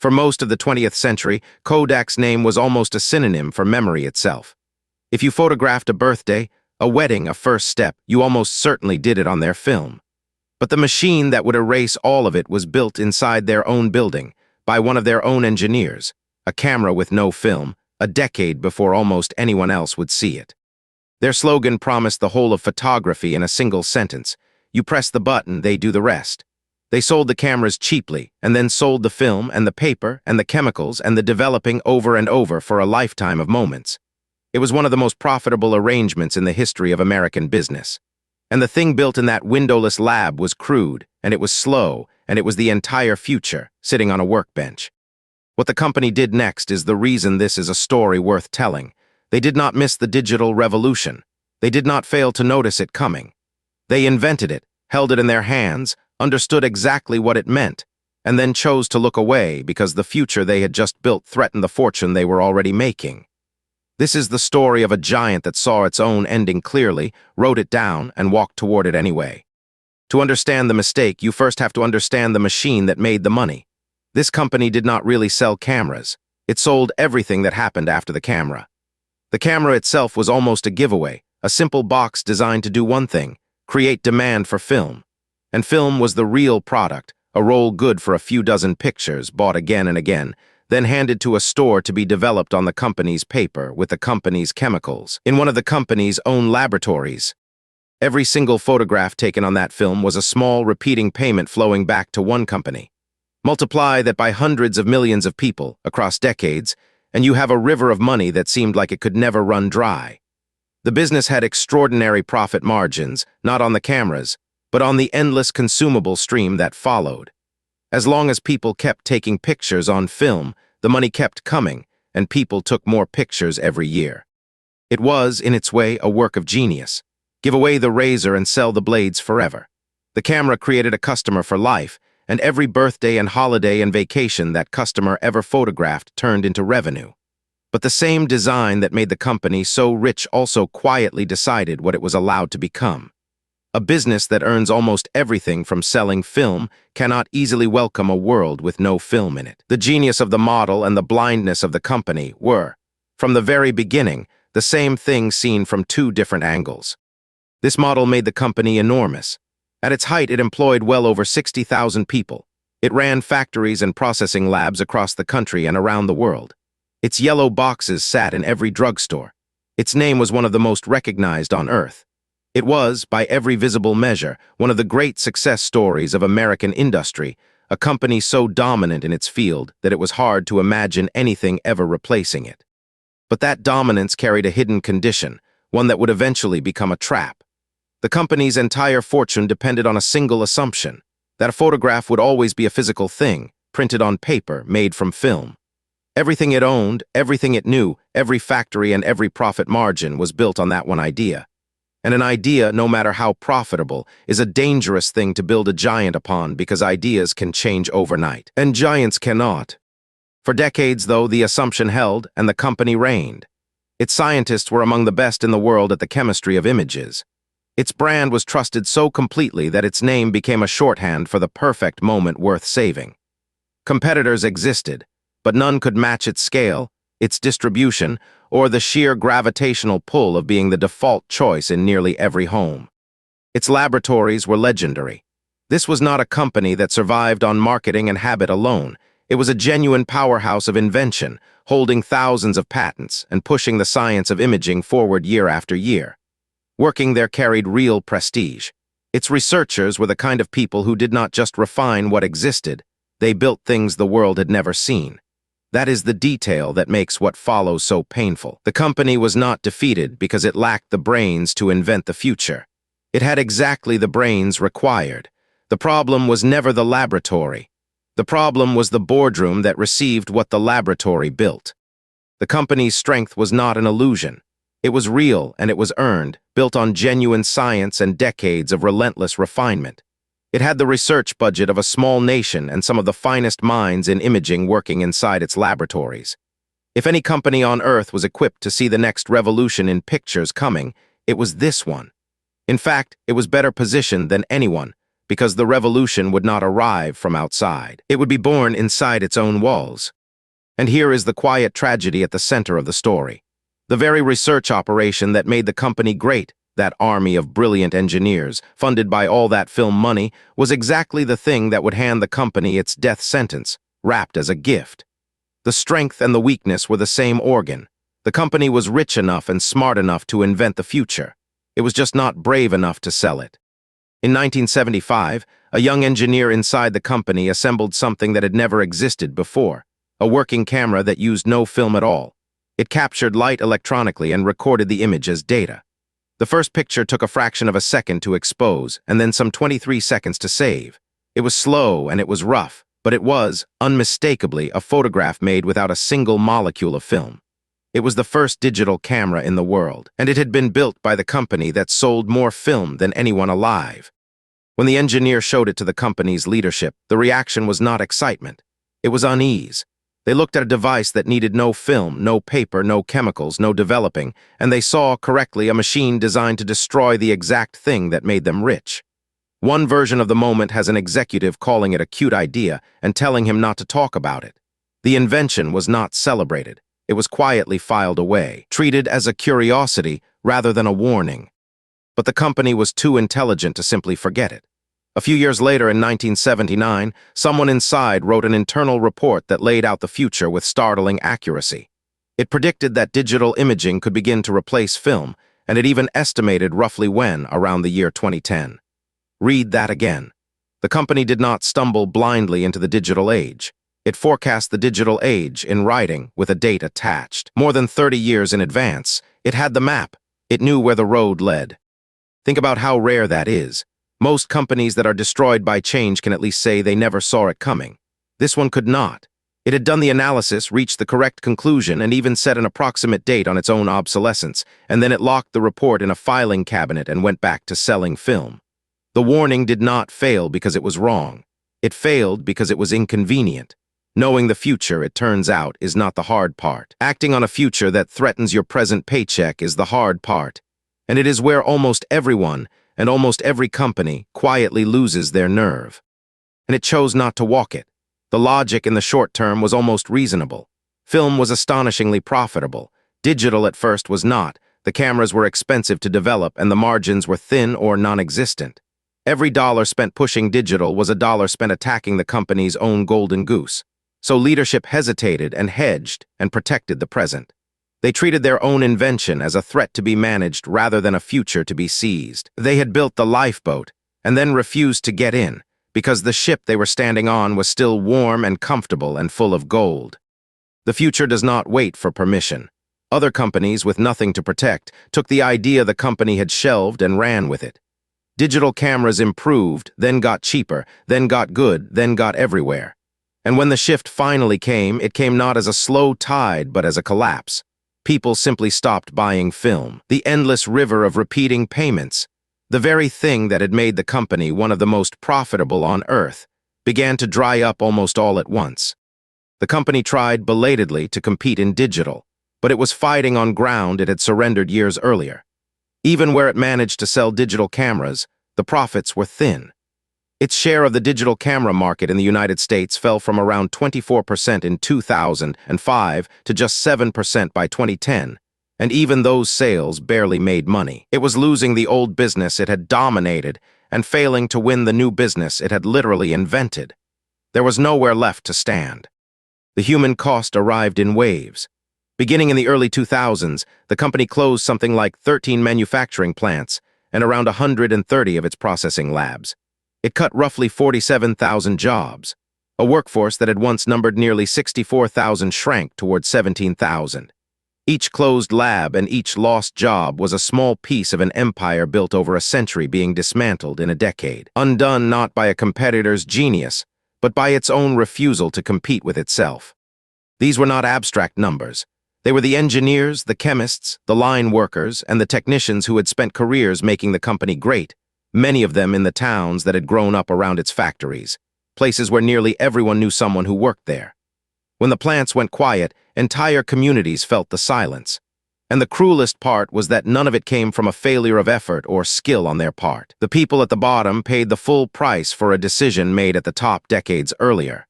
For most of the 20th century, Kodak's name was almost a synonym for memory itself. If you photographed a birthday, a wedding, a first step, you almost certainly did it on their film. But the machine that would erase all of it was built inside their own building, by one of their own engineers, a camera with no film, a decade before almost anyone else would see it. Their slogan promised the whole of photography in a single sentence. You press the button, they do the rest. They sold the cameras cheaply, and then sold the film and the paper and the chemicals and the developing over and over for a lifetime of moments. It was one of the most profitable arrangements in the history of American business. And the thing built in that windowless lab was crude, and it was slow, and it was the entire future, sitting on a workbench. What the company did next is the reason this is a story worth telling. They did not miss the digital revolution. They did not fail to notice it coming. They invented it, held it in their hands, understood exactly what it meant, and then chose to look away because the future they had just built threatened the fortune they were already making. This is the story of a giant that saw its own ending clearly, wrote it down, and walked toward it anyway. To understand the mistake, you first have to understand the machine that made the money. This company did not really sell cameras. It sold everything that happened after the camera. The camera itself was almost a giveaway, a simple box designed to do one thing: create demand for film. And film was the real product, a roll good for a few dozen pictures, bought again and again, then handed to a store to be developed on the company's paper with the company's chemicals, in one of the company's own laboratories. Every single photograph taken on that film was a small repeating payment flowing back to one company. Multiply that by hundreds of millions of people across decades, and you have a river of money that seemed like it could never run dry. The business had extraordinary profit margins, not on the cameras, but on the endless consumable stream that followed. As long as people kept taking pictures on film, the money kept coming, and people took more pictures every year. It was, in its way, a work of genius. Give away the razor and sell the blades forever. The camera created a customer for life, and every birthday and holiday and vacation that customer ever photographed turned into revenue. But the same design that made the company so rich also quietly decided what it was allowed to become. A business that earns almost everything from selling film cannot easily welcome a world with no film in it. The genius of the model and the blindness of the company were, from the very beginning, the same thing seen from two different angles. This model made the company enormous. At its height, it employed well over 60,000 people. It ran factories and processing labs across the country and around the world. Its yellow boxes sat in every drugstore. Its name was one of the most recognized on Earth. It was, by every visible measure, one of the great success stories of American industry, a company so dominant in its field that it was hard to imagine anything ever replacing it. But that dominance carried a hidden condition, one that would eventually become a trap. The company's entire fortune depended on a single assumption, that a photograph would always be a physical thing, printed on paper, made from film. Everything it owned, everything it knew, every factory and every profit margin was built on that one idea. And an idea, no matter how profitable, is a dangerous thing to build a giant upon because ideas can change overnight. And giants cannot. For decades, though, the assumption held and the company reigned. Its scientists were among the best in the world at the chemistry of images. Its brand was trusted so completely that its name became a shorthand for the perfect moment worth saving. Competitors existed, but none could match its scale, its distribution, or the sheer gravitational pull of being the default choice in nearly every home. Its laboratories were legendary. This was not a company that survived on marketing and habit alone. It was a genuine powerhouse of invention, holding thousands of patents and pushing the science of imaging forward year after year. Working there carried real prestige. Its researchers were the kind of people who did not just refine what existed, they built things the world had never seen. That is the detail that makes what follows so painful. The company was not defeated because it lacked the brains to invent the future. It had exactly the brains required. The problem was never the laboratory. The problem was the boardroom that received what the laboratory built. The company's strength was not an illusion. It was real and it was earned, built on genuine science and decades of relentless refinement. It had the research budget of a small nation and some of the finest minds in imaging working inside its laboratories. If any company on Earth was equipped to see the next revolution in pictures coming, it was this one. In fact, it was better positioned than anyone, because the revolution would not arrive from outside. It would be born inside its own walls. And here is the quiet tragedy at the center of the story. The very research operation that made the company great, that army of brilliant engineers, funded by all that film money, was exactly the thing that would hand the company its death sentence, wrapped as a gift. The strength and the weakness were the same organ. The company was rich enough and smart enough to invent the future. It was just not brave enough to sell it. In 1975, a young engineer inside the company assembled something that had never existed before, a working camera that used no film at all. It captured light electronically and recorded the image as data. The first picture took a fraction of a second to expose, and then some 23 seconds to save. It was slow and it was rough, but it was, unmistakably, a photograph made without a single molecule of film. It was the first digital camera in the world, and it had been built by the company that sold more film than anyone alive. When the engineer showed it to the company's leadership, the reaction was not excitement. It was unease. They looked at a device that needed no film, no paper, no chemicals, no developing, and they saw correctly a machine designed to destroy the exact thing that made them rich. One version of the moment has an executive calling it a cute idea and telling him not to talk about it. The invention was not celebrated. It was quietly filed away, treated as a curiosity rather than a warning. But the company was too intelligent to simply forget it. A few years later, in 1979, someone inside wrote an internal report that laid out the future with startling accuracy. It predicted that digital imaging could begin to replace film, and it even estimated roughly when, around the year 2010. Read that again. The company did not stumble blindly into the digital age. It forecast the digital age in writing with a date attached. More than 30 years in advance, it had the map. It knew where the road led. Think about how rare that is. Most companies that are destroyed by change can at least say they never saw it coming. This one could not. It had done the analysis, reached the correct conclusion, and even set an approximate date on its own obsolescence, and then it locked the report in a filing cabinet and went back to selling film. The warning did not fail because it was wrong. It failed because it was inconvenient. Knowing the future, it turns out, is not the hard part. Acting on a future that threatens your present paycheck is the hard part. And it is where almost everyone, and almost every company, quietly loses their nerve. And it chose not to walk it. The logic in the short term was almost reasonable. Film was astonishingly profitable. Digital at first was not. The cameras were expensive to develop and the margins were thin or non-existent. Every dollar spent pushing digital was a dollar spent attacking the company's own golden goose. So leadership hesitated and hedged and protected the present. They treated their own invention as a threat to be managed rather than a future to be seized. They had built the lifeboat and then refused to get in because the ship they were standing on was still warm and comfortable and full of gold. The future does not wait for permission. Other companies with nothing to protect took the idea the company had shelved and ran with it. Digital cameras improved, then got cheaper, then got good, then got everywhere. And when the shift finally came, it came not as a slow tide but as a collapse. People simply stopped buying film. The endless river of repeating payments, the very thing that had made the company one of the most profitable on earth, began to dry up almost all at once. The company tried belatedly to compete in digital, but it was fighting on ground it had surrendered years earlier. Even where it managed to sell digital cameras, the profits were thin. Its share of the digital camera market in the United States fell from around 24% in 2005 to just 7% by 2010, and even those sales barely made money. It was losing the old business it had dominated and failing to win the new business it had literally invented. There was nowhere left to stand. The human cost arrived in waves. Beginning in the early 2000s, the company closed something like 13 manufacturing plants and around 130 of its processing labs. It cut roughly 47,000 jobs. A workforce that had once numbered nearly 64,000 shrank toward 17,000. Each closed lab and each lost job was a small piece of an empire built over a century being dismantled in a decade, undone not by a competitor's genius, but by its own refusal to compete with itself. These were not abstract numbers. They were the engineers, the chemists, the line workers, and the technicians who had spent careers making the company great, many of them in the towns that had grown up around its factories, places where nearly everyone knew someone who worked there. When the plants went quiet, entire communities felt the silence. And the cruelest part was that none of it came from a failure of effort or skill on their part. The people at the bottom paid the full price for a decision made at the top decades earlier.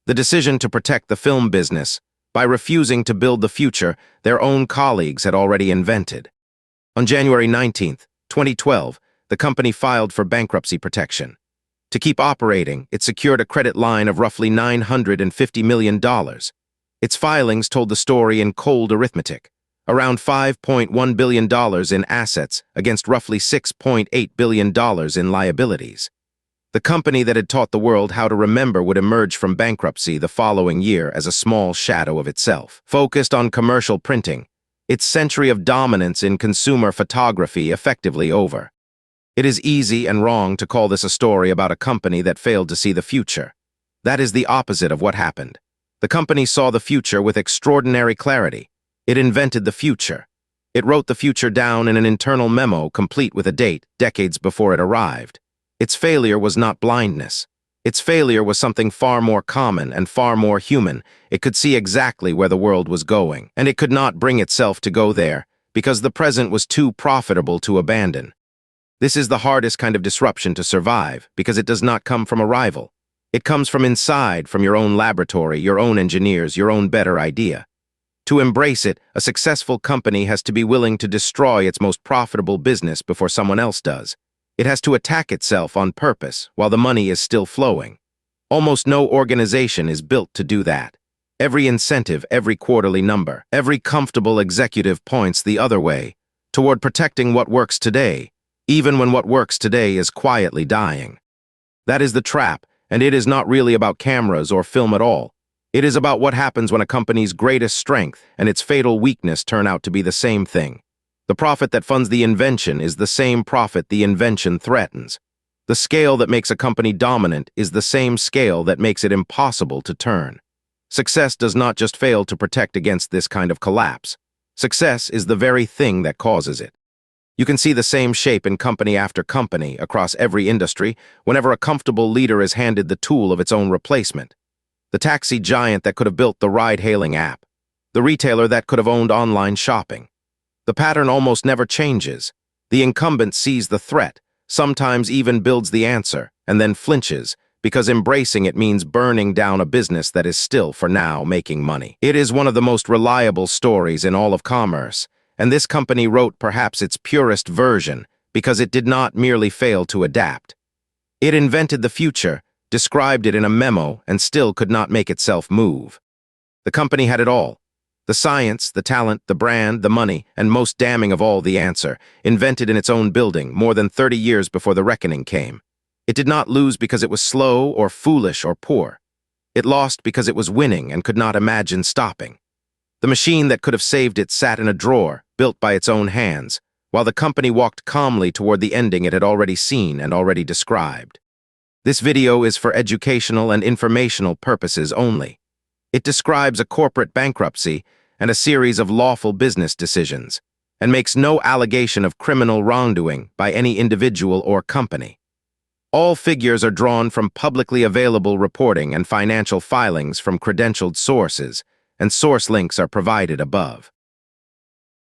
The decision to protect the film business by refusing to build the future their own colleagues had already invented. On January 19, 2012, the company filed for bankruptcy protection. To keep operating, it secured a credit line of roughly $950 million. Its filings told the story in cold arithmetic, around $5.1 billion in assets against roughly $6.8 billion in liabilities. The company that had taught the world how to remember would emerge from bankruptcy the following year as a small shadow of itself. Focused on commercial printing, its century of dominance in consumer photography effectively over. It is easy and wrong to call this a story about a company that failed to see the future. That is the opposite of what happened. The company saw the future with extraordinary clarity. It invented the future. It wrote the future down in an internal memo complete with a date, decades before it arrived. Its failure was not blindness. Its failure was something far more common and far more human. It could see exactly where the world was going, and it could not bring itself to go there because the present was too profitable to abandon. This is the hardest kind of disruption to survive because it does not come from a rival. It comes from inside, from your own laboratory, your own engineers, your own better idea. To embrace it, a successful company has to be willing to destroy its most profitable business before someone else does. It has to attack itself on purpose while the money is still flowing. Almost no organization is built to do that. Every incentive, every quarterly number, every comfortable executive points the other way, toward protecting what works today, even when what works today is quietly dying. That is the trap, and it is not really about cameras or film at all. It is about what happens when a company's greatest strength and its fatal weakness turn out to be the same thing. The profit that funds the invention is the same profit the invention threatens. The scale that makes a company dominant is the same scale that makes it impossible to turn. Success does not just fail to protect against this kind of collapse. Success is the very thing that causes it. You can see the same shape in company after company across every industry whenever a comfortable leader is handed the tool of its own replacement. The taxi giant that could have built the ride-hailing app. The retailer that could have owned online shopping. The pattern almost never changes. The incumbent sees the threat, sometimes even builds the answer, and then flinches, because embracing it means burning down a business that is still, for now, making money. It is one of the most reliable stories in all of commerce, and this company wrote perhaps its purest version because it did not merely fail to adapt. It invented the future, described it in a memo, and still could not make itself move. The company had it all. The science, the talent, the brand, the money, and most damning of all, the answer, invented in its own building more than 30 years before the reckoning came. It did not lose because it was slow or foolish or poor. It lost because it was winning and could not imagine stopping. The machine that could have saved it sat in a drawer, built by its own hands, while the company walked calmly toward the ending it had already seen and already described. This video is for educational and informational purposes only. It describes a corporate bankruptcy and a series of lawful business decisions, and makes no allegation of criminal wrongdoing by any individual or company. All figures are drawn from publicly available reporting and financial filings from credentialed sources, and source links are provided above.